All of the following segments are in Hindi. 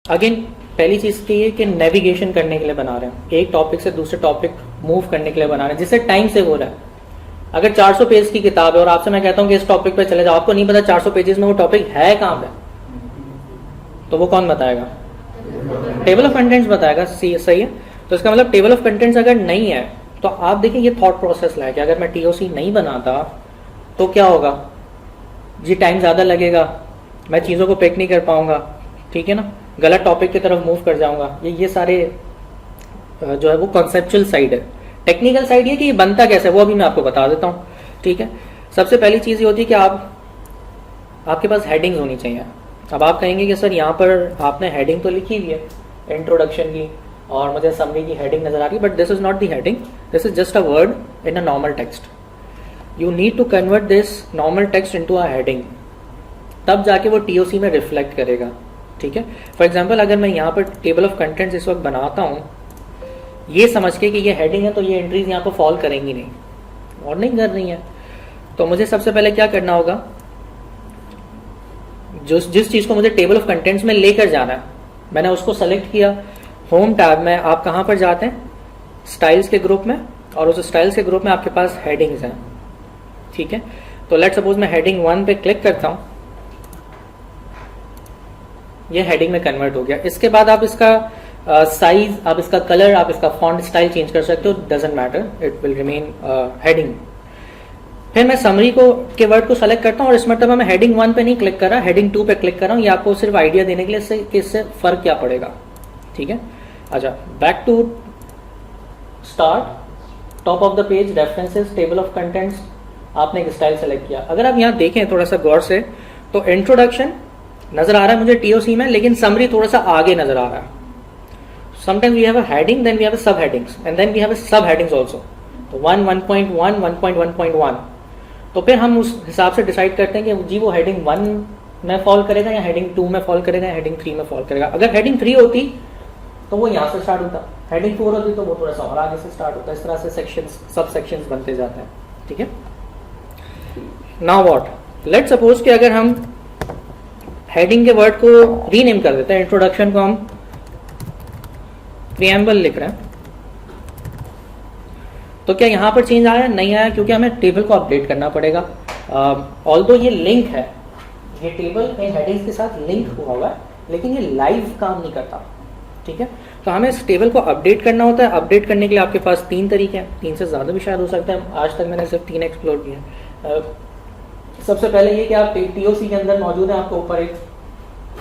अगेन पहली चीज़ तो ये कि नेविगेशन करने के लिए बना रहे हैं, एक टॉपिक से दूसरे टॉपिक मूव करने के लिए बना रहे हैं, जिससे टाइम सेव हो रहा है। अगर 400 पेज की किताब है और आपसे मैं कहता हूँ कि इस टॉपिक पे चले जाओ, आपको नहीं पता 400 पेजेस में वो टॉपिक है कहाँ पे, तो वो कौन बताएगा? टेबल ऑफ कंटेंट्स बताएगा। सही है। तो इसका मतलब टेबल ऑफ कंटेंट्स अगर नहीं है तो आप देखिए ये थॉट प्रोसेस लाए कि अगर मैं टीओसी नहीं बनाता तो क्या होगा जी, टाइम ज़्यादा लगेगा, मैं चीज़ों को पिक नहीं कर पाऊंगा, ठीक है ना, गलत टॉपिक की तरफ मूव कर जाऊंगा। ये सारे जो है वो कॉन्सेप्चुअल साइड है। टेक्निकल साइड ये कि ये बनता कैसे है वो अभी मैं आपको बता देता हूँ, ठीक है। सबसे पहली चीज़ ये होती है कि आपके पास हेडिंग्स होनी चाहिए। अब आप कहेंगे कि सर यहाँ पर आपने हेडिंग तो लिखी हुई है इंट्रोडक्शन की और मुझे समरी की हेडिंग नजर आ रही है, but this is not the heading, this is just a word in a normal text. You need to convert this normal text into a heading, तब जाके वो टीओसी में रिफ्लेक्ट करेगा, ठीक है। फॉर एग्जाम्पल अगर मैं यहाँ पर टेबल ऑफ कंटेंट्स इस वक्त बनाता हूँ ये समझ के कि ये हेडिंग है तो ये एंट्रीज यहाँ पर फॉल करेंगी नहीं और नहीं कर रही है, तो मुझे सबसे पहले क्या करना होगा, जिस चीज को मुझे टेबल ऑफ कंटेंट्स में लेकर जाना है मैंने उसको सेलेक्ट किया। होम टैब में आप कहां पर जाते हैं? स्टाइल्स के ग्रुप में, और उस स्टाइल्स के ग्रुप में आपके पास हेडिंग्स हैं, ठीक है। तो लेट सपोज मैं हेडिंग 1 पे क्लिक करता हूं, ये हेडिंग में कन्वर्ट हो गया। इसके बाद आप इसका साइज, आप इसका कलर, आप इसका फॉन्ट स्टाइल चेंज कर सकते हो, doesn't matter, it will remain heading. फिर मैं समरी के वर्ड को सेलेक्ट करता हूँ और इस मतलब मैं हेडिंग 1 पे नहीं क्लिक कर रहा, हेडिंग 2 पे क्लिक कर रहा हूँ। ये आपको सिर्फ आइडिया देने के लिए कि इससे फर्क क्या पड़ेगा, ठीक है। अच्छा, back to start, top of the page, references, table of contents, आपने एक स्टाइल सेलेक्ट किया। अगर आप यहाँ देखें थोड़ा सा गौर से तो इंट्रोडक्शन नजर आ रहा है मुझे टीओसी में, लेकिन समरी थोड़ा सा आगे नजर आ रहा है। Sometimes we have a heading, then we have a sub headings, and then we have a sub headings also. तो 1, 1.1, 1.1.1, तो फिर हम उस हिसाब से डिसाइड करते हैं कि जी वो हेडिंग 1 में फॉल करेगा या हेडिंग 2 में फॉल करेगा या हेडिंग 3 में फॉल करेगा। अगर हेडिंग 3 होती तो वो यहाँ से स्टार्ट होता, हेडिंग 4 होती तो वो थोड़ा सा और आगे से स्टार्ट होता। इस तरह से सेक्शंस, सब सेक्शंस बनते जाते हैं, ठीक है। नाउ व्हाट, लेट्स सपोज कि अगर हम हेडिंग के वर्ड को रीनेम कर देते हैं, इंट्रोडक्शन को हम प्रीएम्बल लिख रहे हैं, तो क्या यहाँ पर चेंज आया? नहीं आया, क्योंकि हमें टेबल को अपडेट करना पड़ेगा। ऑल्दो ये लिंक है, ये टेबल इन हेडिंग्स के साथ लिंक हुआ हुआ है, लेकिन ये लाइव काम नहीं करता, ठीक है। तो हमें इस टेबल को अपडेट करना होता है। अपडेट करने के लिए आपके पास 3 तरीके हैं, 3 से ज़्यादा भी शायद हो सकता है, आज तक मैंने सिर्फ 3 एक्सप्लोर किए हैं। सबसे पहले ये कि आप टीओसी के अंदर मौजूद है, आपको ऊपर एक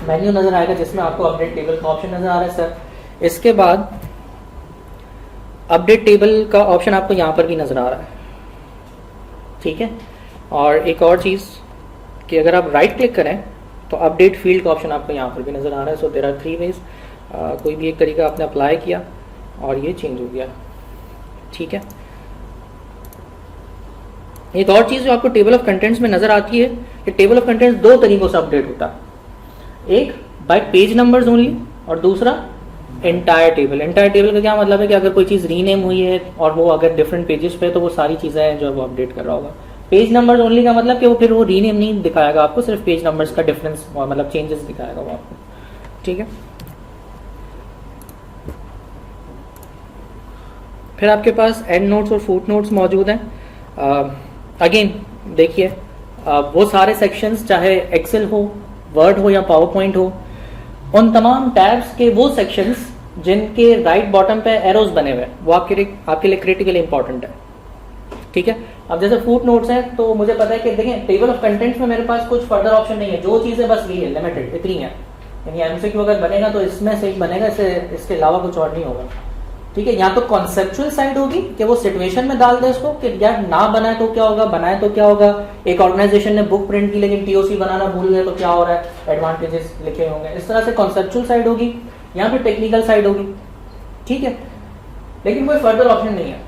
मेन्यू नजर आएगा जिसमें आपको अपडेट टेबल का ऑप्शन नजर आ रहा है सर। इसके बाद अपडेट टेबल का ऑप्शन आपको यहाँ पर भी नजर आ रहा है, ठीक है। और एक और चीज़ कि अगर आप राइट क्लिक करें तो अपडेट फील्ड का ऑप्शन आपको यहाँ पर भी नजर आ रहा है। सो देयर आर 3 वेज, कोई भी एक तरीका आपने अप्लाई किया और ये चेंज हो गया, ठीक है। एक और चीज़ जो आपको टेबल ऑफ कंटेंट्स में नजर आती है कि टेबल ऑफ कंटेंट्स 2 तरीकों से अपडेट होता है, एक बाय पेज नंबर्स ओनली और दूसरा एंटायर टेबल। एंटायर टेबल का क्या मतलब है कि अगर कोई चीज़ रीनेम हुई है और वो अगर डिफरेंट पेजेस पे है तो वो सारी चीज़ें जो है वो अपडेट कर रहा होगा। पेज नंबर्स ओनली का मतलब कि वो फिर वो रीनेम नहीं दिखाएगा आपको, सिर्फ पेज नंबर्स का डिफरेंस मतलब चेंजेस दिखाएगा वो आपको, ठीक है। फिर आपके पास एंड नोट्स और फुट नोट्स मौजूद हैं। अगेन देखिए, वो सारे सेक्शंस चाहे एक्सेल हो, वर्ड हो या पावर पॉइंट हो, उन तमाम टैब्स के वो सेक्शंस जिनके राइट बॉटम पे एरोज बने हुए वो आपके लिए क्रिटिकली इंपॉर्टेंट है, ठीक है। अब जैसे फुट नोट्स हैं तो मुझे पता है कि देखें टेबल ऑफ कंटेंट्स में मेरे पास कुछ फर्दर ऑप्शन नहीं है, जो चीजें बस ये है लिमिटेड, इतनी है। यानी एमसीक्यू अगर बनेगा तो इसमें से ही बनेगा, इसके अलावा कुछ और नहीं होगा, ठीक है। यहाँ तो कॉन्सेप्चुअल साइड होगी कि वो सिचुएशन में डाल दे इसको कि यार ना बनाए तो क्या होगा, बनाए तो क्या होगा। एक ऑर्गेनाइजेशन ने बुक प्रिंट की लेकिन टीओसी बनाना भूल गए तो क्या हो रहा है, एडवांटेजेस लिखे होंगे। इस तरह से कॉन्सेप्चुअल साइड होगी, यहाँ पे टेक्निकल साइड होगी, ठीक है। लेकिन कोई फर्दर ऑप्शन नहीं है,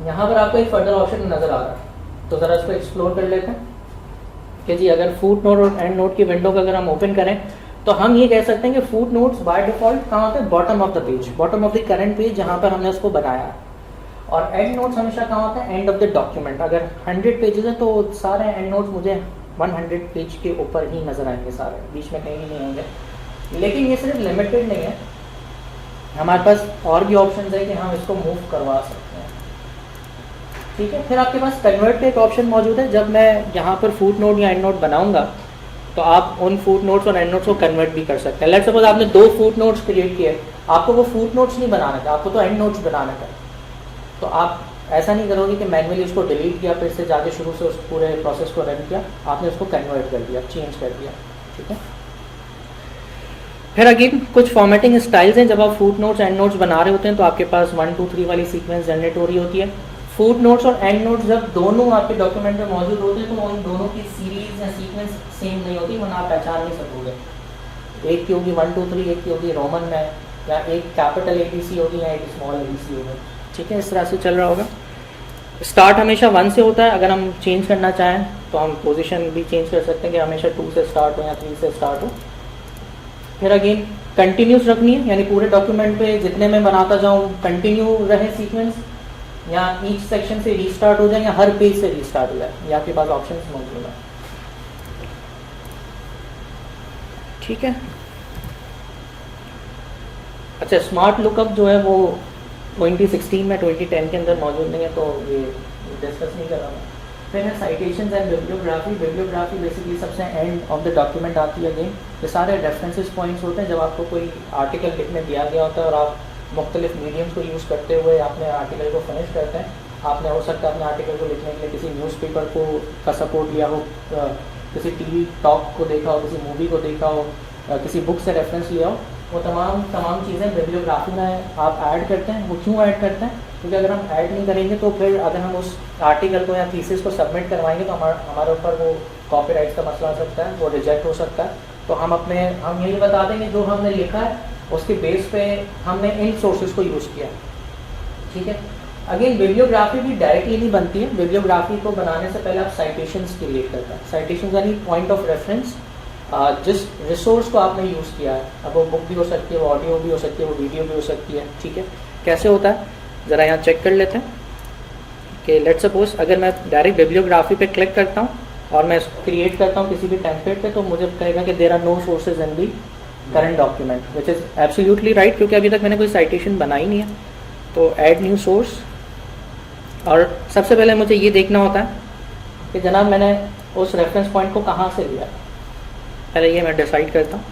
यहाँ पर आपको एक फर्दर ऑप्शन नजर आ रहा है, तो जरा इसको एक्सप्लोर कर लेते हैं कि जी अगर फुट नोट और एंड नोट की विंडो को अगर हम ओपन करें तो हम ये कह सकते हैं कि फुट नोट्स बाय डिफॉल्ट कहाँ होते हैं? Bottom of the page, bottom of the current page जहाँ पर हमने उसको बनाया है। और एंड नोट्स हमेशा कहाँ होते हैं? And of the document. अगर 100 पेजेस है तो सारे एंड नोट्स मुझे 100 पेज के ऊपर ही नजर आएंगे, सारे बीच में कहीं भी नहीं होंगे, लेकिन ये सिर्फ लिमिटेड नहीं है, हमारे पास और भी ऑप्शन है कि हम इसको मूव करवा सकते हैं। ठीक है, फिर आपके पास कन्वर्ट का एक ऑप्शन मौजूद है। जब मैं यहाँ पर फुट नोट या एंड नोट बनाऊंगा तो आप उन फुट नोट्स और एंड नोट्स को कन्वर्ट भी कर सकते हैं। लेट्स सपोज आपने 2 फुट नोट्स क्रिएट किए, आपको वो फुट नोट्स नहीं बनाना था, आपको तो एंड नोट्स बनाना था। तो आप ऐसा नहीं करोगे कि मैनुअली उसको डिलीट किया फिर से जाके शुरू से उस पूरे प्रोसेस को रन किया, आपने उसको कन्वर्ट कर दिया, चेंज कर दिया। ठीक है, फिर अगेन कुछ फॉर्मेटिंग स्टाइल्स हैं। जब आप फुट नोट्स एंड नोट्स बना रहे होते हैं तो आपके पास 1 2 3 वाली सीक्वेंस जनरेट हो रही होती है। फुट नोट्स और एंड नोट्स जब दोनों आपके डॉक्यूमेंट में मौजूद होते हैं तो उन दोनों की सीरीज या सीक्वेंस सेम नहीं होती, वरना आप पहचान नहीं सकोगे। एक की होगी 1 2 3, एक की होगी रोमन में, या एक कैपिटल ABC होगी या एक स्मॉल ABC होगी। ठीक है, इस तरह से चल रहा होगा। स्टार्ट हमेशा 1 से होता है, अगर हम चेंज करना चाहें तो हम पोजीशन भी चेंज कर सकते हैं कि हमेशा 2 से स्टार्ट हो या 3 से स्टार्ट हो। फिर अगेन कंटिन्यूस रखनी है, यानी पूरे डॉक्यूमेंट पे जितने मैं बनाता जाऊँ कंटिन्यू रहे सीक्वेंस, या ईच सेक्शन से रीस्टार्ट हो जाए या हर पेज से रीस्टार्ट हो जाए, ये आपके पास ऑप्शन मौजूद है। ठीक है, अच्छा स्मार्ट लुकअप जो है वो 2016 में 2010 के अंदर मौजूद नहीं है, तो ये डिस्कस नहीं कर रहा हूँ। फिर है citations and bibliography. Bibliography basically सबसे एंड ऑफ द डॉक्यूमेंट आती है। अगेन ये सारे रेफरेंसेस पॉइंट्स होते हैं जब आपको कोई आर्टिकल लिखने दिया गया होता है और आप मुख्तलिफ मीडियम्स को यूज़ करते हुए अपने आर्टिकल को फिनिश करते हैं। आपने हो सकता है अपने आर्टिकल को लिखने के लिए किसी न्यूज़पेपर को का सपोर्ट लिया हो, किसी टीवी टॉक को देखा हो, किसी मूवी को देखा हो, किसी बुक से रेफरेंस लिया हो, वो तमाम चीज़ें बिब्लियोग्राफी में आप ऐड करते हैं। वो क्यों ऐड करते हैं? क्योंकि अगर हम ऐड नहीं करेंगे तो फिर अगर हम उस आर्टिकल को या थीसिस को सबमिट करवाएंगे तो हमारे ऊपर वो कॉपीराइट का मसला आ सकता है, वो रिजेक्ट हो सकता है। तो हम यही बता देंगे जो हमने लिखा है उसके बेस पे हमने इन सोर्सेज को यूज़ किया। ठीक है, अगेन बिब्लियोग्राफी भी डायरेक्टली नहीं बनती है। बिब्लियोग्राफी को बनाने से पहले आप साइटेशंस क्रिएट करते हैं। साइटेशंस यानी पॉइंट ऑफ रेफरेंस, जिस रिसोर्स को आपने यूज़ किया है, अब वो बुक भी हो सकती है, वो ऑडियो भी हो सकती है, वो वीडियो भी हो सकती है। ठीक है, कैसे होता है ज़रा यहाँ चेक कर लेते हैं कि लेट्स सपोज अगर मैं डायरेक्ट बिब्लियोग्राफी पे क्लिक करता हूँ और मैं क्रिएट करता हूँ किसी भी टेम्पलेट पे, तो मुझे कहेगा कि there are no sources in the current document, which is absolutely right, क्योंकि अभी तक मैंने कोई साइटेशन बनाई नहीं है। तो ऐड न्यू सोर्स, और सबसे पहले मुझे ये देखना होता है कि जनाब मैंने उस रेफरेंस पॉइंट को कहाँ से लिया, पहले ये मैं डिसाइड करता हूँ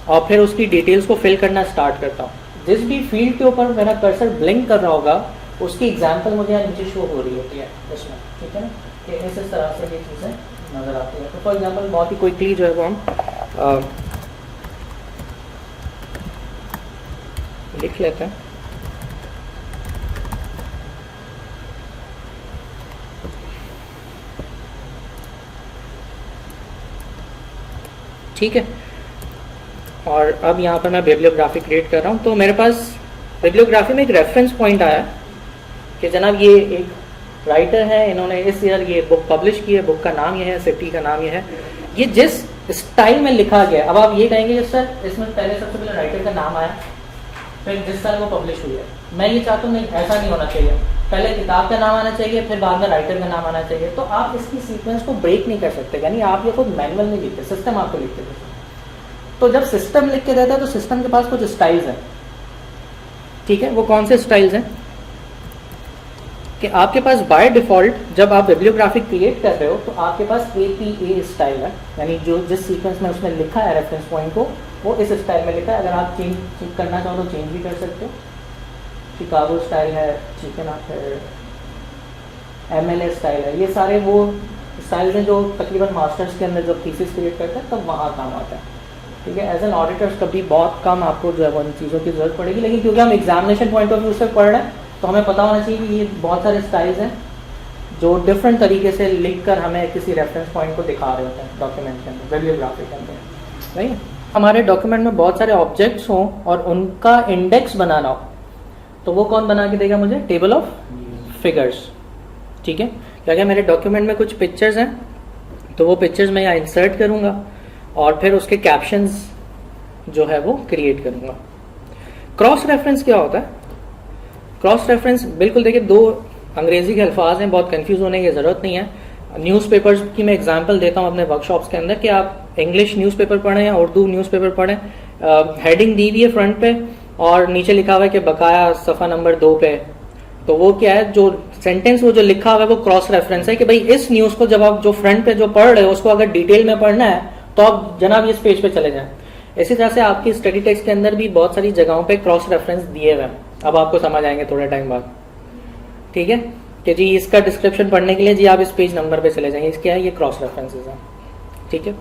और फिर उसकी डिटेल्स को फिल करना स्टार्ट करता हूँ। जिस भी फील्ड के ऊपर मेरा कर्सर ब्लिंक कर रहा होगा उसकी एग्जाम्पल मुझे यहाँ नीचे शो हो रही होती है इसमें। ठीक है ना, कि इस तरह से ये चीज़ें नज़र आती है। तो फॉर एग्जाम्पल बहुत ही क्विकली जो है वो हम लिख लेते हैं। ठीक है, और अब यहाँ पर मैं बिब्लियोग्राफी क्रिएट कर रहा हूँ। तो मेरे पास बिब्लियोग्राफी में एक रेफरेंस पॉइंट आया कि जनाब ये एक राइटर है, इन्होंने इस ईयर ये बुक पब्लिश की है, बुक का नाम ये है, सिटी का नाम ये है, ये जिस स्टाइल में लिखा गया। अब आप ये कहेंगे सर इसमें पहले सबसे पहले राइटर का नाम आया फिर जिस साल वो पब्लिश हुई है। मैं ये चाहता हूँ नहीं, ऐसा नहीं होना चाहिए, पहले किताब का नाम आना चाहिए फिर बाद में राइटर का नाम आना चाहिए। तो आप इसकी सीक्वेंस को ब्रेक नहीं कर सकते, यानी आप ये खुद मैनुअल नहीं लिखते, सिस्टम आपको लिख के देता है। तो जब सिस्टम लिख के देता है तो सिस्टम के पास कुछ स्टाइल्स हैं। ठीक है, वो कौन से स्टाइल्स हैं कि आपके पास बाय डिफॉल्ट जब आप बिब्लियोग्राफी क्रिएट कर रहे हो तो आपके पास APA स्टाइल है, यानी जो जिस सीक्वेंस में उसने लिखा है रेफरेंस पॉइंट को वो इस स्टाइल में लिखा है। अगर आप चेंज करना चाहो तो चेंज भी कर सकते हो। शिकागो स्टाइल है, ठीक है ना, फिर MLA स्टाइल है, ये सारे वो स्टाइल्स हैं जो तकरीबन मास्टर्स के अंदर जब थीसिस क्रिएट करते हैं तब वहाँ काम आता है। ठीक है, एज एन ऑडिटर्स कभी बहुत कम आपको जो है उन चीज़ों की जरूरत पड़ेगी, लेकिन क्योंकि हम एग्जामिनेशन पॉइंट ऑफ व्यू से पढ़ रहे हैं तो हमें पता होना चाहिए कि ये बहुत सारे स्टाइल्स हैं जो डिफरेंट तरीके से लिख कर हमें किसी रेफरेंस पॉइंट को दिखा रहे होते हैं डॉक्यूमेंट के अंदर, बिब्लियोग्राफी के अंदर। नहीं, हमारे डॉक्यूमेंट में बहुत सारे ऑब्जेक्ट्स हों और उनका इंडेक्स बनाना हो तो वो कौन बना के देगा मुझे? Table of figures. ठीक है, क्या क्या मेरे डॉक्यूमेंट में कुछ पिक्चर्स हैं तो वो पिक्चर्स मैं यहाँ इंसर्ट करूँगा और फिर उसके कैप्शंस जो है वो क्रिएट करूँगा। क्रॉस रेफरेंस क्या होता है? क्रॉस रेफरेंस बिल्कुल देखिए, दो अंग्रेजी के अल्फाज हैं, बहुत कंफ्यूज होने की ज़रूरत नहीं है। न्यूज़पेपर्स की मैं एग्जांपल देता हूँ अपने वर्कशॉप्स के अंदर कि आप इंग्लिश न्यूज़पेपर पढ़ें या उर्दू न्यूज़पेपर पढ़ें, हेडिंग दी हुई है फ्रंट पे और नीचे लिखा हुआ है कि बकाया सफ़ा नंबर 2 पे, तो वो क्या है, जो सेंटेंस वो जो लिखा हुआ है वो क्रॉस रेफरेंस है कि भाई इस न्यूज़ को जब आप जो फ्रंट पे जो पढ़ रहे हो उसको अगर डिटेल में पढ़ना है तो आप जनाब इस पेज पे चले जाएं। इसी तरह से आपकी स्टडी टेक्स्ट के अंदर भी बहुत सारी जगहों पे क्रॉस रेफरेंस दिए हुए हैं, अब आपको समझ आएंगे थोड़े टाइम बाद, ठीक है, कि जी इसका डिस्क्रिप्शन पढ़ने के लिए जी आप इस पेज नंबर पे चले जाएंगे, इसके ये क्रॉस रेफरेंसेस हैं, ठीक है।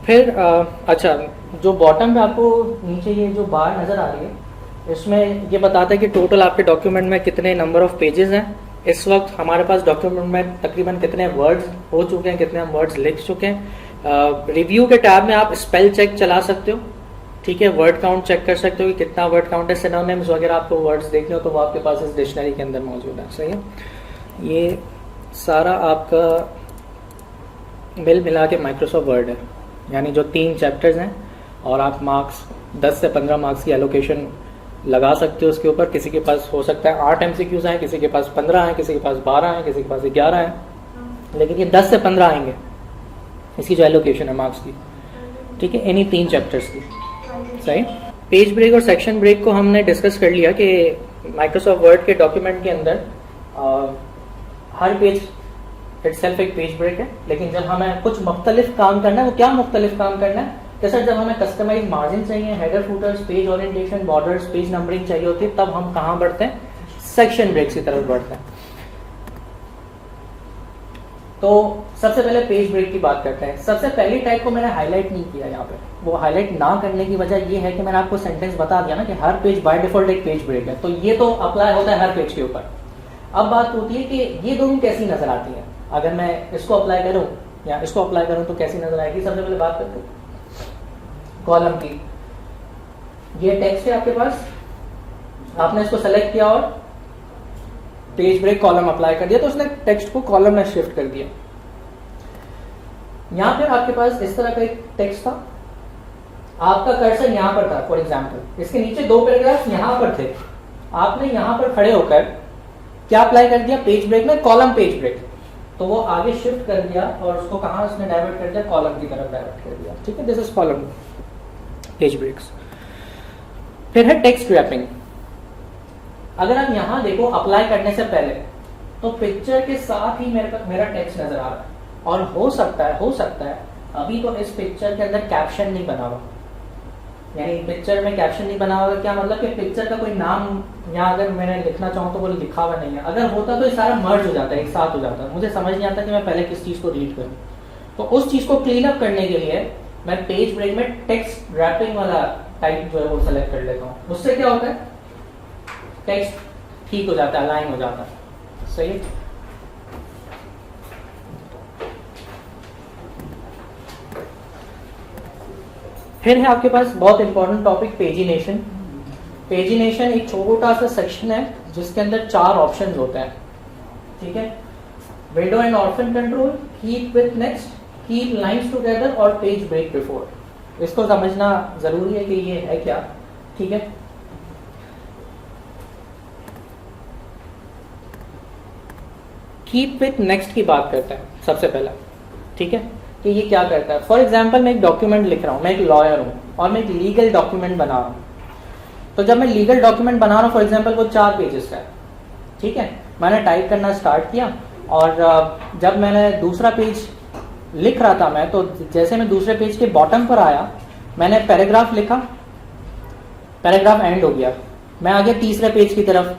फिर अच्छा, जो बॉटम पे आपको नीचे ये जो बार नजर आ रही है, इसमें ये बताता है कि टोटल आपके डॉक्यूमेंट में कितने नंबर ऑफ पेजेस हैं। इस वक्त हमारे पास डॉक्यूमेंट में तकरीबन कितने वर्ड्स हो चुके हैं, कितने हम वर्ड्स लिख चुके हैं। रिव्यू के टैब में आप स्पेल चेक चला सकते हो, ठीक है, वर्ड काउंट चेक कर सकते हो कि कितना वर्ड काउंट है। सिनोनिम्स वगैरह आपको वर्ड्स देखने हो तो वो आपके पास इस डिक्शनरी के अंदर मौजूद है, सही है। ये सारा आपका मिल मिला के माइक्रोसॉफ्ट वर्ड है, यानी जो 3 चैप्टर्स हैं और आप मार्क्स 10 से 15 मार्क्स की एलोकेशन लगा सकते हो उसके ऊपर। किसी के पास हो सकता है 8 MCQs हैं, किसी के पास 15 हैं, किसी के पास 12 हैं, किसी के पास 11 हैं, लेकिन ये 10 से 15 आएंगे इसकी जो एलोकेशन है मार्क्स की, ठीक है, इन्हीं 3 चैप्टर्स की, सही। पेज ब्रेक और सेक्शन ब्रेक को हमने डिस्कस कर लिया कि माइक्रोसॉफ्ट वर्ड के डॉक्यूमेंट के अंदर हर पेज इटसेल्फ एक पेज ब्रेक है, लेकिन जब हमें कुछ मुख्तलिफ काम करना है, वो क्या मुख्तलिफ काम करना है, कि सर जब हमें कस्टमाइज मार्जिन चाहिए, header putters, page orientation, borders, page numbering चाहिए होती है, तब हम कहाँ बढ़ते हैं, सेक्शन ब्रेक्स की तरफ बढ़ते हैं। तो सबसे पहले पेज ब्रेक की बात करते हैं। सबसे पहली टाइप को मैंने हाईलाइट नहीं किया यहाँ पे, वो हाईलाइट ना करने की वजह ये है कि मैंने आपको सेंटेंस बता दिया ना कि हर पेज बाय डिफॉल्ट एक पेज ब्रेक है, तो ये तो अप्लाई होता है हर पेज के ऊपर। अब बात होती है कि ये दोनों कैसी नजर आती है, अगर मैं इसको अप्लाई करूं या इसको अप्लाई करूं तो कैसी नजर आएगी। सबसे पहले बात करते हैं कॉलम की। ये टेक्स्ट है आपके पास, आपने इसको सेलेक्ट किया और पेज ब्रेक कॉलम अप्लाई कर दिया, तो उसने टेक्स्ट को कॉलम में शिफ्ट कर दिया। यहां पर आपके पास इस तरह का एक टेक्स्ट था, आपका कर्सर यहां पर था फॉर एग्जाम्पल, इसके नीचे 2 पैराग्राफ यहां पर थे, आपने यहां पर खड़े होकर क्या अप्लाई कर दिया, पेज ब्रेक में कॉलम पेज ब्रेक, तो वो आगे शिफ्ट कर दिया और उसको कहां उसने डाइवर्ट कर दिया, कॉलम की तरफ डाइवर्ट कर दिया, ठीक है, this is column page breaks. फिर है टेक्स्ट रैपिंग। अगर आप यहां देखो अप्लाई करने से पहले तो पिक्चर के साथ ही मेरा टेक्स्ट नजर आ रहा है, और हो सकता है अभी तो इस पिक्चर के अंदर कैप्शन नहीं बना हुआ, यानी पिक्चर में कैप्शन नहीं बना हुआ, क्या मतलब कि पिक्चर का कोई नाम यहाँ अगर मैंने लिखना चाहूँ तो वो लिखा हुआ नहीं है। अगर होता तो ये सारा मर्ज हो जाता है, एक साथ हो जाता है, मुझे समझ नहीं आता कि मैं पहले किस चीज को रीड करूँ। तो उस चीज को क्लीन अप करने के लिए मैं पेज ब्रेक में टेक्स्ट रैपिंग वाला टाइप जो है वो सेलेक्ट कर लेता हूँ। उससे क्या होता है, टेक्स्ट ठीक हो जाता है, अलाइन हो जाता है, सही है। फिर है आपके पास बहुत इंपॉर्टेंट टॉपिक पेजिनेशन। पेजिनेशन एक छोटा सा सेक्शन है जिसके अंदर 4 ऑप्शंस होते हैं, ठीक है, window and orphan control, keep with next, keep lines together और पेज ब्रेक बिफोर। इसको समझना जरूरी है कि ये है क्या, ठीक है। कीप विथ नेक्स्ट की बात करते हैं सबसे पहला, ठीक है, कि ये क्या करता है। फॉर एग्जाम्पल मैं एक डॉक्यूमेंट लिख रहा हूँ, मैं एक लॉयर हूँ और मैं एक लीगल डॉक्यूमेंट बना रहा हूँ। तो जब मैं लीगल डॉक्यूमेंट बना रहा हूँ, फॉर एग्जाम्पल वो 4 पेजेस का है, ठीक है, मैंने टाइप करना स्टार्ट किया और जब मैंने दूसरा पेज लिख रहा था मैं, तो जैसे मैं दूसरे पेज के बॉटम पर आया, मैंने पैराग्राफ लिखा, पैराग्राफ एंड हो गया, मैं आ गया तीसरे पेज की तरफ,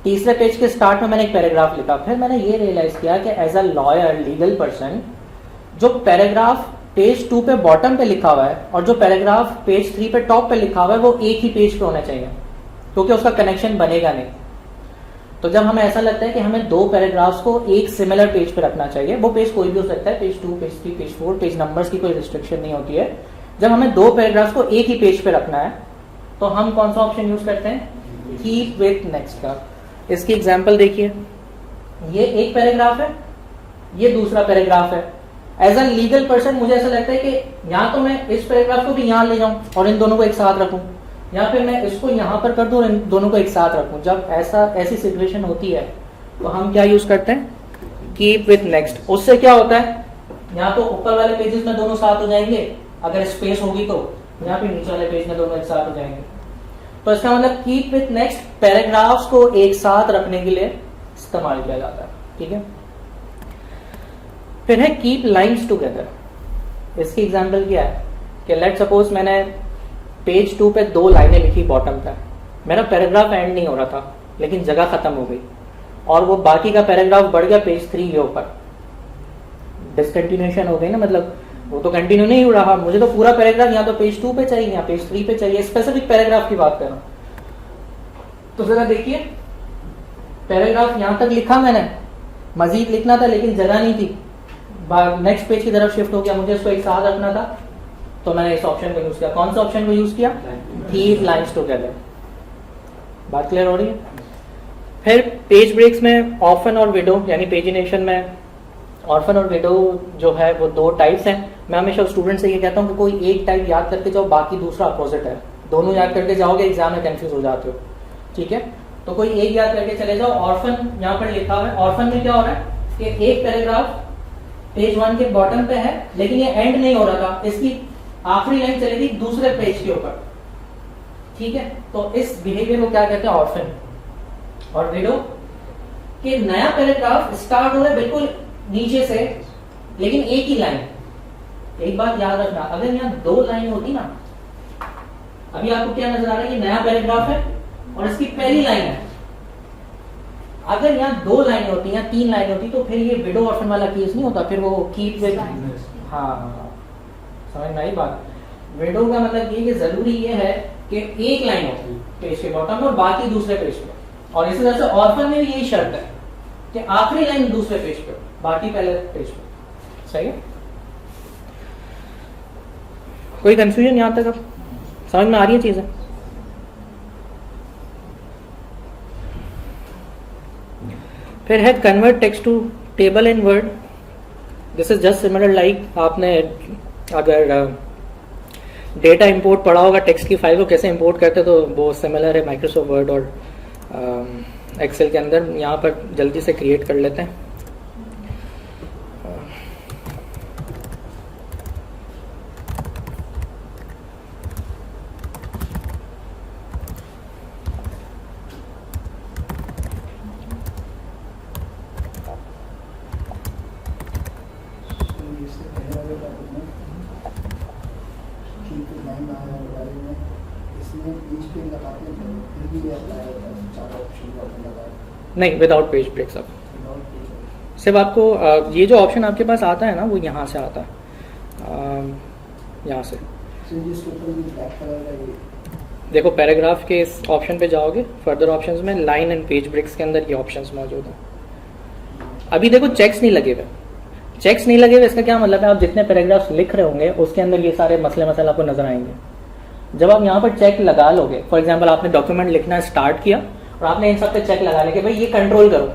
तीसरे पेज के स्टार्ट में मैंने एक पैराग्राफ लिखा। फिर मैंने ये रियलाइज किया कि as a lawyer, legal person, जो पैराग्राफ पेज 2 पे बॉटम पे लिखा हुआ है और जो पैराग्राफ पेज 3 पे टॉप पे लिखा हुआ है, वो एक ही पेज पे होना चाहिए, क्योंकि उसका कनेक्शन बनेगा नहीं। तो जब हमें ऐसा लगता है कि हमें 2 पैराग्राफ्स को एक सिमिलर पेज पे रखना चाहिए, वो पेज कोई भी हो सकता है, page 2, page 3, page 4, page numbers की कोई रिस्ट्रिक्शन नहीं होती है। जब हमें 2 पैराग्राफ्स को एक ही पेज पे रखना है तो हम कौन सा ऑप्शन यूज करते हैं, कीप विथ नेक्स्ट का। इसकी एग्जाम्पल देखिए, ये एक पैराग्राफ है, ये दूसरा पैराग्राफ है। एज अ लीगल पर्सन मुझे ऐसा लगता है कि या तो मैं इस पैराग्राफ को भी यहाँ ले जाऊं और इन दोनों को एक साथ रखूं, या फिर मैं इसको यहाँ पर कर दूं और इन दोनों को एक साथ रखूं। जब ऐसी सिचुएशन होती है तो हम क्या यूज करते हैं, कीप विथ नेक्स्ट। उससे क्या होता है, यहाँ तो ऊपर वाले पेजेस में दोनों साथ हो जाएंगे, अगर स्पेस होगी तो यहाँ पे नीचे वाले पेज में दोनों एक साथ हो जाएंगे। तो इसका मतलब कीप विथ नेक्स्ट पैराग्राफ्स को एक साथ रखने के लिए इस्तेमाल किया जाता है, ठीक है। फिर है कीप लाइंस टुगेदर। इसकी एग्जांपल क्या है कि लेट सपोज मैंने पेज 2 पे 2 लाइनें लिखी बॉटम पे, मेरा पैराग्राफ एंड नहीं हो रहा था लेकिन जगह खत्म हो गई, और वो बाकी का पैराग्राफ बढ़ गया पेज 3 के ऊपर, डिसकंटिन्यूएशन हो गई ना, मतलब वो तो कंटिन्यू नहीं हो रहा, मुझे तो पूरा पैराग्राफ यहाँ तो पेज 2 पे चाहिए, यहाँ पेज 3 पे चाहिए, स्पेसिफिक पैराग्राफ की बात कर रहा हूं। तो जरा देखिए, पैराग्राफ यहाँ तक लिखा मैंने, मजीद लिखना था लेकिन जगह नहीं थी, नेक्स्ट पेज की तरफ शिफ्ट हो गया, मुझे इसको एक साथ रखना था, तो मैंने इस ऑप्शन को यूज किया। कौन सा ऑप्शन को यूज किया, कीप लाइंस टुगेदर। बात क्लियर हो रही है। फिर पेज ब्रेक्स में ऑफन और विडो, यानी पेजिनेशन में ऑर्फन और विडो जो है वो 2 टाइप्स हैं। मैं हमेशा स्टूडेंट से ये कहता हूँ कि कोई एक टाइप याद करके जाओ, बाकी दूसरा अपोजिट है, दोनों याद करके जाओगे एग्जाम में कंफ्यूज हो जाते हो, ठीक है। तो कोई एक याद करके चले जाओ। ऑर्फन यहाँ पर लिखा हुआ है, ऑर्फन में क्या हो रहा है कि एक पैराग्राफ पेज 1 के बॉटम पे है लेकिन ये एंड नहीं हो रहा था, इसकी आखिरी लाइन चलेगी दूसरे पेज के ऊपर, ठीक है। तो इस बिहेवियर को क्या कहते हैं, ऑर्फन। और विडो कि नया पैराग्राफ स्टार्ट हो रहा है बिल्कुल नीचे से लेकिन एक ही लाइन। एक बात याद रखना, अगर यहाँ 2 लाइन होती ना, अभी आपको क्या नजर आ रहा है कि नया पैराग्राफ है और इसकी पहली लाइन है, अगर यहाँ 2 लाइन होती या 3 लाइन होती तो फिर ये विडो ऑर्फन वाला केस नहीं होता, फिर वो कीप विद, हाँ समझ में आई बात। विडो का मतलब ये कि जरूरी ये है कि एक लाइन हो पेज के बॉटम में और बाकी दूसरे पेज पे, और इसी तरह से ऑर्फन में भी यही शर्त है कि आखिरी लाइन दूसरे पेज पे, बाकी पहले पेज पे, सही है। कोई कंफ्यूजन यहां तक अब समझ में आ रही है चीजें। फिर है convert text to table in Word. This is just similar like आपने अगर डेटा इंपोर्ट पढ़ा होगा, टेक्स्ट की फाइल को कैसे इंपोर्ट करते, तो वो सिमिलर है माइक्रोसॉफ्ट वर्ड और एक्सेल के अंदर। यहाँ पर जल्दी से क्रिएट कर लेते हैं। नहीं, विदाउट पेज ब्रेक्स। अब सिर्फ आपको ये जो ऑप्शन आपके पास आता है ना, वो यहाँ से आता है, यहाँ से देखो पैराग्राफ के इस ऑप्शन पे जाओगे, फर्दर ऑप्शंस में लाइन एंड पेज ब्रेक्स के अंदर ये ऑप्शंस मौजूद हैं। अभी देखो चेक्स नहीं लगे हुए, चेक्स नहीं लगे हुए, इसका क्या मतलब है, आप जितने पैराग्राफ्स लिख रहे होंगे उसके अंदर ये सारे मसले मसाला आपको नजर आएंगे। जब आप यहाँ पर चेक लगा लोगे, फॉर एग्जाम्पल आपने डॉक्यूमेंट लिखना स्टार्ट किया और आपने इन सब पे चेक लगा लिया कि भाई ये कंट्रोल करो,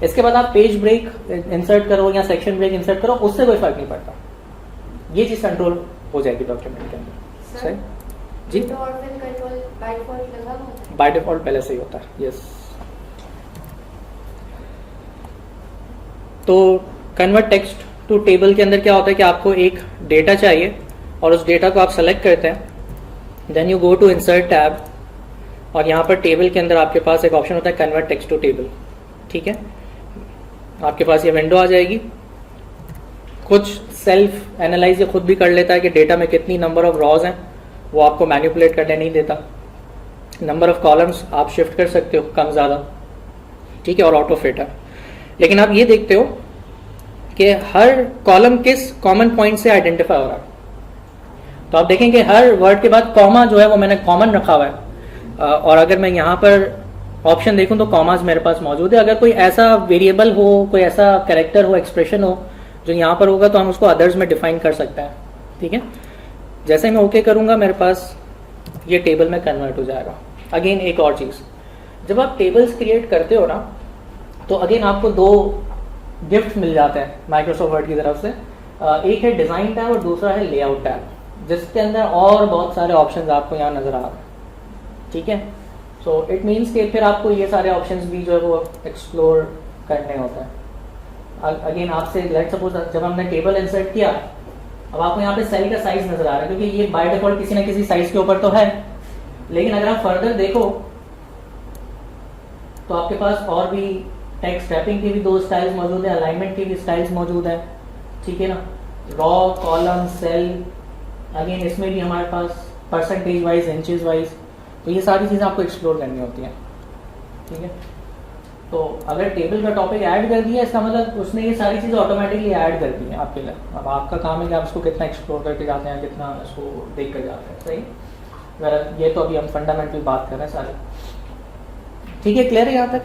इसके बाद आप पेज ब्रेक इंसर्ट करो या सेक्शन ब्रेक इंसर्ट करो, उससे कोई फर्क नहीं पड़ता, ये चीज कंट्रोल हो जाएगी डॉक्यूमेंट के अंदर। सही जी, बाय डिफॉल्ट पहले से ही होता है। यस, तो कन्वर्ट टेक्स्ट टू टेबल के अंदर क्या होता है कि आपको एक डेटा चाहिए और उस डेटा को आप सेलेक्ट करते हैं, then you go to insert tab और यहाँ पर टेबल के अंदर आपके पास एक ऑप्शन होता है कन्वर्ट टेक्स्ट टू टेबल। ठीक है, आपके पास ये विंडो आ जाएगी। कुछ सेल्फ एनालाइज ये खुद भी कर लेता है कि डेटा में कितनी नंबर ऑफ रॉज हैं, वो आपको मैनिपुलेट करने नहीं देता। नंबर ऑफ कॉलम्स आप शिफ्ट कर सकते हो कम ज़्यादा, ठीक है, और ऑटो फिट है। लेकिन आप ये देखते हो कि हर कॉलम किस कॉमन पॉइंट से आइडेंटिफाई हो रहा है। तो आप देखें कि हर वर्ड के बाद कॉमा जो है वो मैंने कॉमन रखा हुआ है, और अगर मैं यहाँ पर ऑप्शन देखूं तो कॉमास मेरे पास मौजूद है। अगर कोई ऐसा वेरिएबल हो, कोई ऐसा कैरेक्टर हो, एक्सप्रेशन हो जो यहाँ पर होगा तो हम उसको अदर्स में डिफाइन कर सकते हैं। ठीक है, जैसे मैं ओके करूंगा मेरे पास ये टेबल में कन्वर्ट हो जाएगा। अगेन एक और चीज, जब आप टेबल्स क्रिएट करते हो ना तो अगेन आपको दो गिफ्ट मिल जाते हैं माइक्रोसॉफ्ट वर्ड की तरफ से। एक है डिजाइन टैब और दूसरा है लेआउट टैब, जिसके अंदर और बहुत सारे ऑप्शंस आपको यहाँ नजर आ रहे हैं। ठीक है, सो इट मीन्स कि फिर आपको ये सारे ऑप्शंस भी जो है वो एक्सप्लोर करने होते हैं. अगेन आपसे लेट्स सपोज जब हमने टेबल इंसर्ट किया, अब आपको यहाँ पे सेल का साइज नजर आ रहा है क्योंकि ये बाय डिफॉल्ट किसी ना किसी साइज के ऊपर तो है, लेकिन अगर आप फर्दर देखो तो आपके पास और भी टेक्स्ट रैपिंग की भी 2 स्टाइल्स मौजूद है, अलाइनमेंट की भी स्टाइल्स मौजूद है, ठीक है ना. रॉ, कॉलम, सेल, अगेन इसमें भी हमारे पास परसेंटेज वाइज, इंचेस वाइज, तो ये सारी चीज़ें आपको एक्सप्लोर करनी होती हैं, ठीक है. तो अगर टेबल का टॉपिक ऐड कर दिया इसका मतलब उसने ये सारी चीज़ें ऑटोमेटिकली ऐड कर दी हैं आपके लिए. अब आपका काम है कि आप इसको कितना एक्सप्लोर करके जाते हैं, कितना इसको देख कर जाते हैं. सही. अगर ये तो अभी हम फंडामेंटल बात कर रहे हैं सारे, ठीक है. क्लियर है यहाँ तक?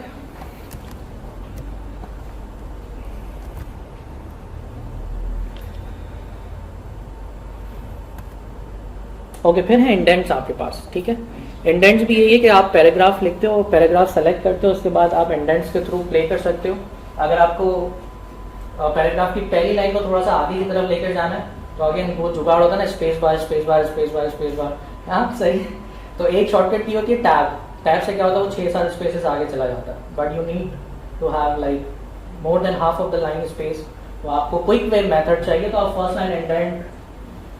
ओके, फिर है इंडेंट्स आपके पास, ठीक है. इंडेंट्स भी यही है कि आप पैराग्राफ लिखते हो, पैराग्राफ सेलेक्ट करते हो, उसके बाद आप इंडेंट्स के थ्रू प्ले कर सकते हो. अगर आपको पैराग्राफ की पहली लाइन को थोड़ा सा आगे की तरफ लेकर जाना है तो अगेन वो जुगाड़ होता है ना, space bar space bar space bar space bar. हाँ सही. तो एक शॉर्टकट की होती है टैब. टैब से क्या होता है, वो 6-7 स्पेसेस आगे चला जाता है, but you need to have like more than half of the line space. तो आपको क्विक वे मेथड चाहिए तो आप फर्स्ट लाइन इंडेंट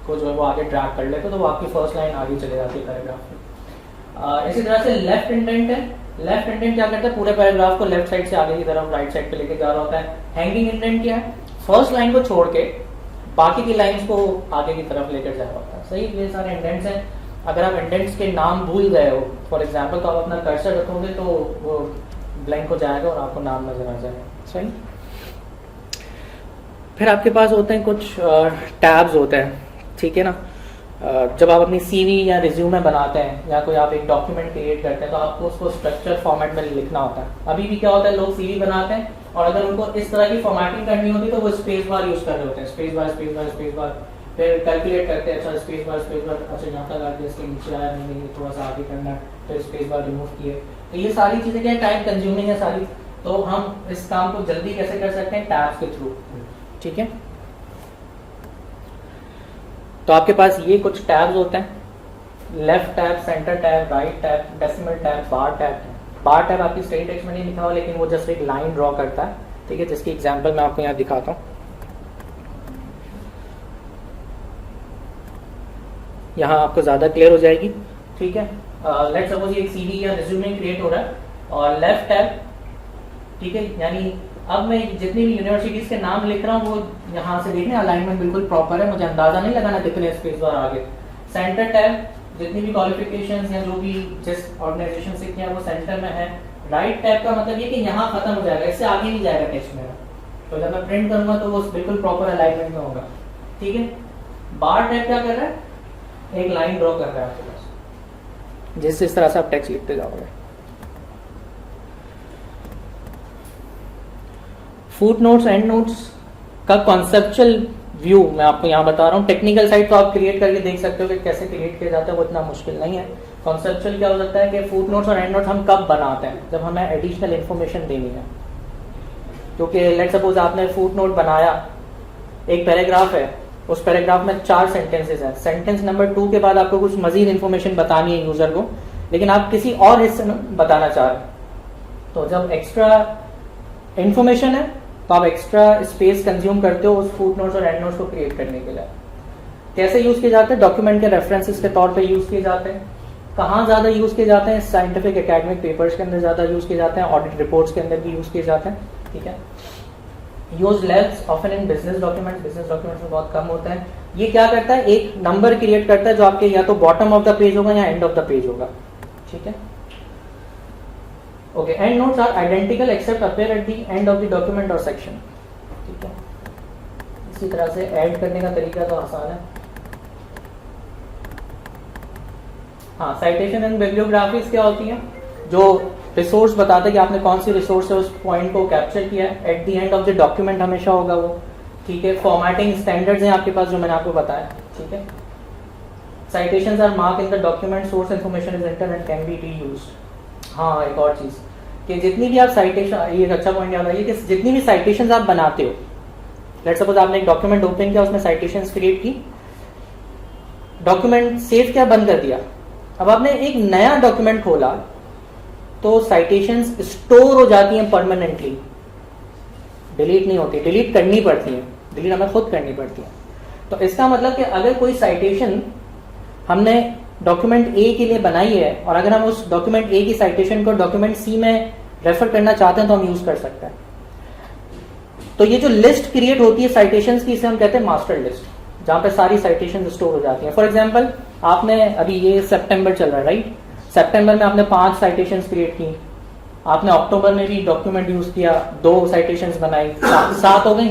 को जो है वो आगे ड्रैग कर लेते हो, तो वो आपकी फर्स्ट लाइन आगे चले जाती है पैराग्राफ में. इसी तरह से लेफ्ट इंडेंट है. लेफ्ट इंडेंट क्या करता है, पूरे पैराग्राफ को लेफ्ट साइड से आगे की तरफ राइट साइड पे लेके जा रहा होता है. हैंगिंग इंडेंट क्या है, फर्स्ट लाइन को छोड़ के बाकी की लाइंस को आगे की तरफ लेकर जा रहा होता है. सही. ये सारे इंडेंट्स हैं. अगर आप इंडेंट्स के नाम भूल गए हो फॉर एग्जाम्पल, तो आप अपना कर्सर रखोगे तो वो ब्लैंक हो जाएगा और आपको नाम नजर आ जाएगा. सही. फिर आपके पास होते हैं कुछ टैब्स होते हैं, ठीक है ना. जब आप अपनी सीवी या रिज्यूमे बनाते हैं या कोई आप एक डॉक्यूमेंट क्रिएट करते हैं तो आपको उसको स्ट्रक्चर फॉर्मेट में लिखना होता है. अभी भी क्या होता है, लोग सीवी बनाते हैं और अगर उनको इस तरह की फॉर्मेटिंग करनी होती है तो वो स्पेस बार यूज कर रहे होते हैं. Space bar space bar space bar, फिर कैलकुलेट करते हैं, अच्छा स्पेस बार, अच्छा यहाँ तक आगे इसके नीचे आया नहीं, थोड़ा सा आगे करना है, फिर स्पेस बार रिमूव किए. तो ये सारी चीजें क्या टाइम कंज्यूमिंग है सारी. तो हम इस काम को जल्दी कैसे कर सकते हैं, टैब्स के थ्रू, ठीक है. तो आपके पास ये कुछ टैब्स होते हैं, left tab, centre tab, right tab, decimal tab, bar tab. Bar tab आपकी स्टडी टेक्स्ट में नहीं लिखा हुआ लेकिन वो जस्ट एक लाइन ड्रॉ करता है, ठीक है, जिसकी एग्जांपल मैं आपको यहाँ दिखाता हूँ. यहाँ आपको ज्यादा क्लियर हो जाएगी, ठीक है. लेट्स सपोज ये एक सीवी या रिज्यूमे क्रिएट हो रहा है और लेफ्ट टैब, ठीक है, यानी अब मैं जितनी भी यूनिवर्सिटीज के नाम लिख रहा हूँ वो यहाँ से देखने अलाइनमेंट बिल्कुल प्रॉपर है, मुझे अंदाजा नहीं लगाना कितने स्पेस बार आगे. सेंटर टैब, जितनी भी क्वालिफिकेशंस या जो भी जिस ऑर्गेनाइजेशन से किया वो सेंटर में है. राइट टैब का मतलब ये कि यहाँ खत्म हो जाएगा, इससे आगे नहीं जाएगा टेक्स्ट में. तो जब मैं प्रिंट करूंगा तो वो बिल्कुल प्रॉपर अलाइनमेंट में होगा, ठीक है. बार टैब क्या कर रहा है, एक लाइन ड्रॉ कर रहा है आपके पास, जिस तरह से आप टेक्स्ट लिखते जाओगे. फुट नोट्स, एंड नोट्स का कॉन्सेप्चुअल व्यू मैं आपको यहाँ बता रहा हूँ. टेक्निकल साइड तो आप क्रिएट करके देख सकते हो कि कैसे क्रिएट किया जाता है, वो इतना मुश्किल नहीं है. कॉन्सेप्चुअल क्या हो सकता है कि फुट नोट्स और एंड नोट्स हम कब बनाते हैं, जब हमें एडिशनल इन्फॉर्मेशन देनी है. क्योंकि लेट्स सपोज आपने फुट नोट बनाया, एक पैराग्राफ है, उस पैराग्राफ में 4 सेंटेंसेस हैं. सेंटेंस नंबर 2 के बाद आपको कुछ मजीद इन्फॉर्मेशन बतानी है यूजर को, लेकिन आप किसी और हिस्से में बताना चाह रहे हैं. तो जब एक्स्ट्रा इन्फॉर्मेशन है तो आप एक्स्ट्रा स्पेस कंज्यूम करते हो उस फुट नोट्स और एंड नोट्स को क्रिएट करने के लिए. कैसे यूज किए जाते हैं, डॉक्यूमेंट के रेफरेंसेस के तौर पे यूज किए जाते हैं. कहाँ ज्यादा यूज किए जाते हैं, साइंटिफिक एकेडमिक पेपर्स के अंदर ज्यादा यूज किए जाते हैं, ऑडिट रिपोर्ट्स के अंदर भी यूज किए जाते हैं, ठीक है. Use less often in business documents, business documents में बहुत कम होता है. ये क्या करता है, एक नंबर क्रिएट करता है जो आपके या तो बॉटम ऑफ द पेज होगा या एंड ऑफ द पेज होगा, ठीक है. Okay, and notes are identical except appear at the end of the document और सेक्शन, ठीक है. इसी तरह से ऐड करने का तरीका तो आसान है. हाँ, साइटेशन एंड बिब्लियोग्राफीज क्या होती हैं, जो रिसोर्स बताते हैं कि आपने कौन सी रिसोर्स से उस पॉइंट को कैप्चर किया है. Eight the end of the document हमेशा होगा वो, ठीक है. फॉर्मेटिंग स्टैंडर्ड्स हैं आपके पास जो मैंने आपको बताया, ठीक है. Citations are mark in the document, source information is entered and can be reused. हाँ, एक और चीज कि जितनी भी आप साइटेशन, ये एक अच्छा पॉइंट याद आइए कि जितनी भी साइटेशंस आप बनाते हो, लेट्स सपोज आपने एक डॉक्यूमेंट ओपन किया, उसमें साइटेशंस क्रिएट की, डॉक्यूमेंट सेव किया, बंद कर दिया, अब आपने एक नया डॉक्यूमेंट खोला तो साइटेशंस स्टोर हो जाती हैं परमानेंटली, डिलीट नहीं होती, डिलीट करनी पड़ती है, डिलीट हमें खुद करनी पड़ती है। तो इसका मतलब कि अगर कोई साइटेशन हमने डॉक्यूमेंट ए के लिए बनाई है और अगर हम उस डॉक्यूमेंट ए की साइटेशन को डॉक्यूमेंट सी में रेफर करना चाहते हैं तो हम यूज कर सकते हैं। तो ये जो लिस्ट क्रिएट होती है साइटेशंस की, इसे हम कहते हैं मास्टर लिस्ट, जहां पे सारी साइटेशन स्टोर हो जाती हैं। फॉर एग्जांपल आपने अभी ये सितंबर चल रहा है राइट, सितंबर में आपने 5 साइटेशंस क्रिएट की, आपने अक्टूबर में भी डॉक्यूमेंट यूज किया, 2 साइटेशंस बनाई, 7 हो गई,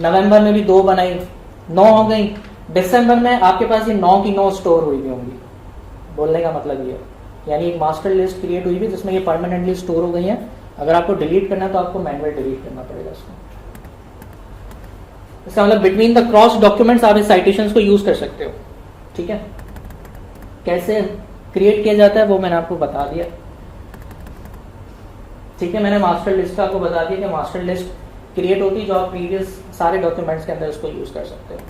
नवंबर में भी 2 बनाई, 9 हो गई, दिसंबर में आपके पास ये 9 की 9 स्टोर हुई भी होंगी। बोलने का मतलब ये है, यानी एक मास्टर लिस्ट क्रिएट हुई भी जिसमें ये परमानेंटली स्टोर हो गई है। अगर आपको डिलीट करना है तो आपको मैनुअल डिलीट करना पड़ेगा इसको। इसका मतलब बिटवीन द क्रॉस डॉक्यूमेंट्स आप इस साइटेशंस को यूज कर सकते हो। ठीक है, कैसे क्रिएट किया जाता है वो मैंने आपको बता दिया। ठीक है, मैंने मास्टर लिस्ट का आपको बता दिया कि मास्टर लिस्ट क्रिएट होती है जो आप प्रीवियस सारे डॉक्यूमेंट्स के अंदर इसको यूज कर सकते हो।